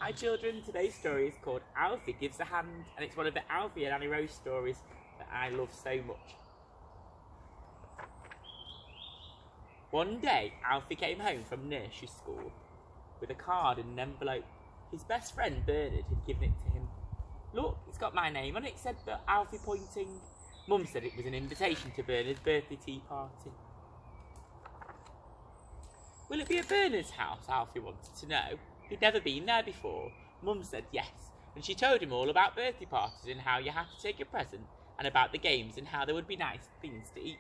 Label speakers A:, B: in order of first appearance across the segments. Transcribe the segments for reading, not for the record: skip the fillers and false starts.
A: Hi children, today's story is called Alfie Gives a Hand, and it's one of the Alfie and Annie Rose stories that I love so much. One day, Alfie came home from nursery school with a card and an envelope. His best friend Bernard had given it to him. "Look, it's got my name on it," said Alfie, pointing. Mum said it was an invitation to Bernard's birthday tea party. "Will it be at Bernard's house?" Alfie wanted to know. He'd never been there before. Mum said yes, and she told him all about birthday parties and how you had to take a present, and about the games and how there would be nice things to eat.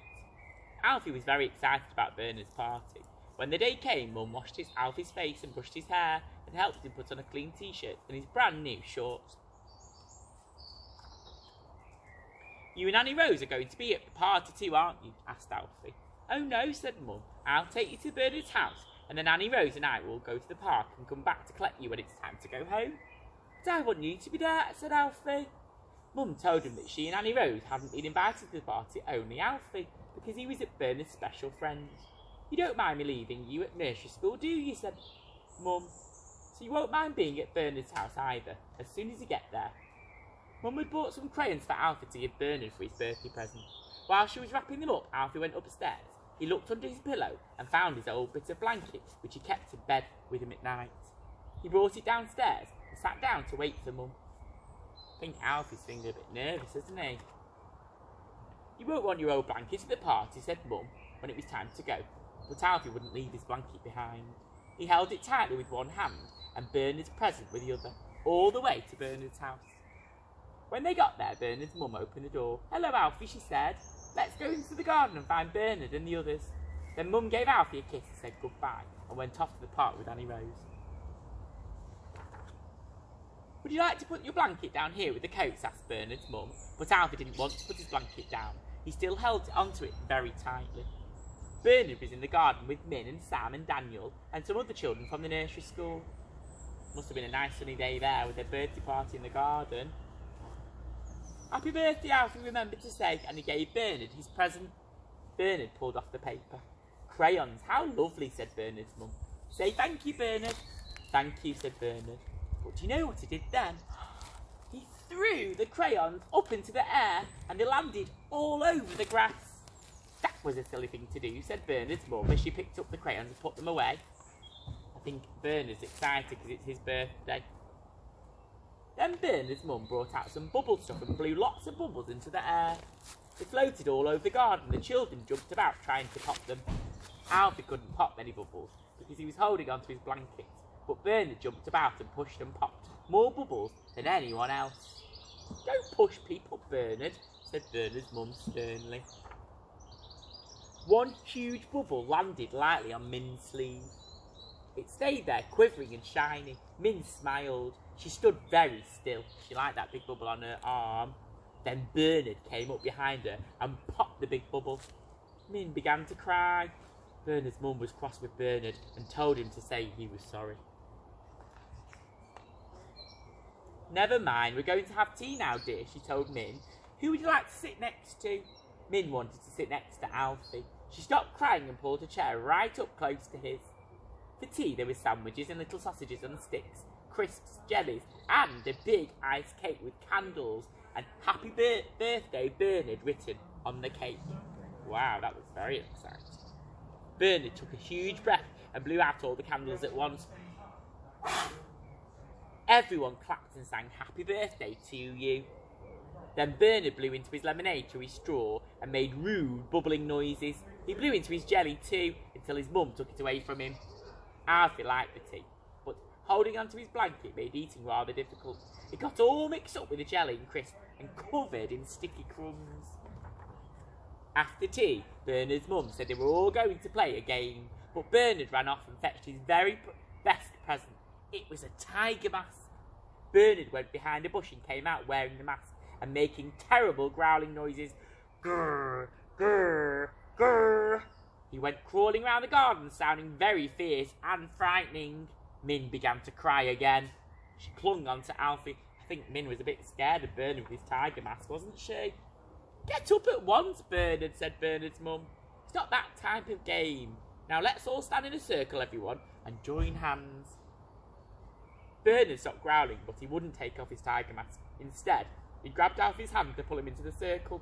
A: Alfie was very excited about Bernard's party. When the day came, Mum washed Alfie's face and brushed his hair and helped him put on a clean t-shirt and his brand new shorts. "You and Annie Rose are going to be at the party too, aren't you?" asked Alfie. "Oh no," said Mum. "I'll take you to Bernard's house, and then Annie Rose and I will go to the park and come back to collect you when it's time to go home." "But I want you to be there," said Alfie. Mum told him that she and Annie Rose hadn't been invited to the party, only Alfie, because he was at Bernard's special friends. "You don't mind me leaving you at nursery school, do you?" said Mum. "So you won't mind being at Bernard's house either, as soon as you get there." Mum had bought some crayons for Alfie to give Bernard for his birthday present. While she was wrapping them up, Alfie went upstairs. He looked under his pillow and found his old bit of blanket, which he kept in bed with him at night. He brought it downstairs and sat down to wait for Mum. I think Alfie's feeling a bit nervous, isn't he? "You won't want your old blanket at the party," said Mum when it was time to go. But Alfie wouldn't leave his blanket behind. He held it tightly with one hand and Bernard's present with the other, all the way to Bernard's house. When they got there, Bernard's mum opened the door. "Hello, Alfie," she said. "Let's go into the garden and find Bernard and the others." Then Mum gave Alfie a kiss and said goodbye and went off to the park with Annie Rose. "Would you like to put your blanket down here with the coats?" asked Bernard's mum, but Alfie didn't want to put his blanket down. He still held onto it very tightly. Bernard was in the garden with Min and Sam and Daniel and some other children from the nursery school. Must have been a nice sunny day there with their birthday party in the garden. "Happy birthday," Alfie remembered to say, and he gave Bernard his present. Bernard pulled off the paper. "Crayons, how lovely," said Bernard's mum. "Say thank you, Bernard." "Thank you," said Bernard. But do you know what he did then? He threw the crayons up into the air and they landed all over the grass. "That was a silly thing to do," said Bernard's mum as she picked up the crayons and put them away. I think Bernard's excited because it's his birthday. Then Bernard's mum brought out some bubble stuff and blew lots of bubbles into the air. They floated all over the garden. The children jumped about trying to pop them. Alfie couldn't pop many bubbles because he was holding onto his blanket, but Bernard jumped about and pushed and popped more bubbles than anyone else. "Don't push people, Bernard," said Bernard's mum sternly. One huge bubble landed lightly on Min's sleeve. It stayed there, quivering and shiny. Min smiled. She stood very still. She liked that big bubble on her arm. Then Bernard came up behind her and popped the big bubble. Min began to cry. Bernard's mum was cross with Bernard and told him to say he was sorry. "Never mind, we're going to have tea now, dear," she told Min. "Who would you like to sit next to?" Min wanted to sit next to Alfie. She stopped crying and pulled a chair right up close to his. For tea there were sandwiches and little sausages on sticks, crisps, jellies, and a big ice cake with candles and "Happy Birthday Bernard" written on the cake. Wow, that was very exciting. Bernard took a huge breath and blew out all the candles at once. Everyone clapped and sang "Happy Birthday to you." Then Bernard blew into his lemonade through his straw and made rude bubbling noises. He blew into his jelly too until his mum took it away from him. Alfie liked the tea, but holding onto his blanket made eating rather difficult. It got all mixed up with the jelly and crisp and covered in sticky crumbs. After tea, Bernard's mum said they were all going to play a game, but Bernard ran off and fetched his very best present. It was a tiger mask. Bernard went behind a bush and came out wearing the mask and making terrible growling noises. Grrr, grrr, grrr. He went crawling round the garden, sounding very fierce and frightening. Min began to cry again. She clung on to Alfie. I think Min was a bit scared of Bernard with his tiger mask, wasn't she? "Get up at once, Bernard," said Bernard's mum. "It's not that type of game. Now let's all stand in a circle, everyone, and join hands." Bernard stopped growling, but he wouldn't take off his tiger mask. Instead, he grabbed Alfie's hand to pull him into the circle.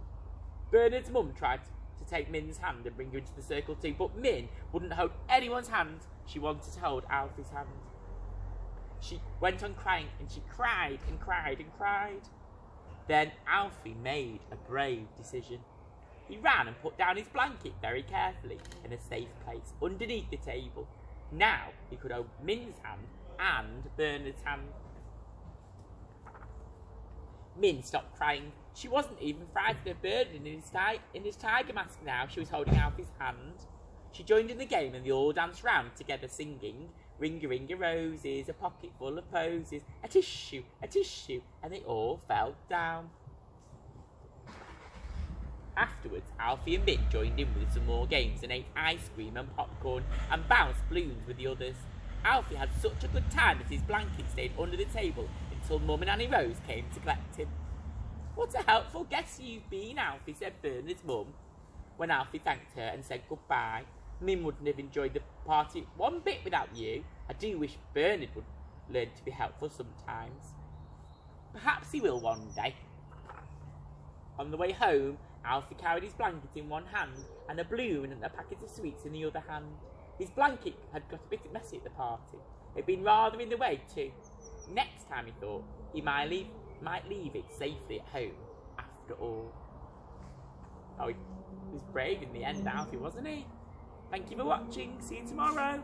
A: Bernard's mum tried to take Min's hand and bring her into the circle too, but Min wouldn't hold anyone's hand. She wanted to hold Alfie's hand. She went on crying, and she cried and cried and cried. Then Alfie made a brave decision. He ran and put down his blanket very carefully in a safe place underneath the table. Now he could hold Min's hand and Bernard's hand. Min stopped crying. She wasn't even frightened of Bernard in his tiger mask now. She was holding Alfie's hand. She joined in the game and they all danced round together singing, ring-a-ring-a-roses, a pocket full of posies, a tissue, and they all fell down. Afterwards, Alfie and Min joined in with some more games and ate ice cream and popcorn and bounced balloons with the others. Alfie had such a good time that his blanket stayed under the table until Mum and Annie Rose came to collect him. "What a helpful guest you've been, Alfie," said Bernard's mum. When Alfie thanked her and said goodbye, "Min wouldn't have enjoyed the party one bit without you. I do wish Bernard would learn to be helpful sometimes." "Perhaps he will one day." On the way home, Alfie carried his blanket in one hand and a balloon and a packet of sweets in the other hand. His blanket had got a bit messy at the party. It had been rather in the way too. Next time, he thought, he might leave it safely at home after all. Oh, he was brave in the end, Alfie, wasn't he? Thank you for watching. See you tomorrow.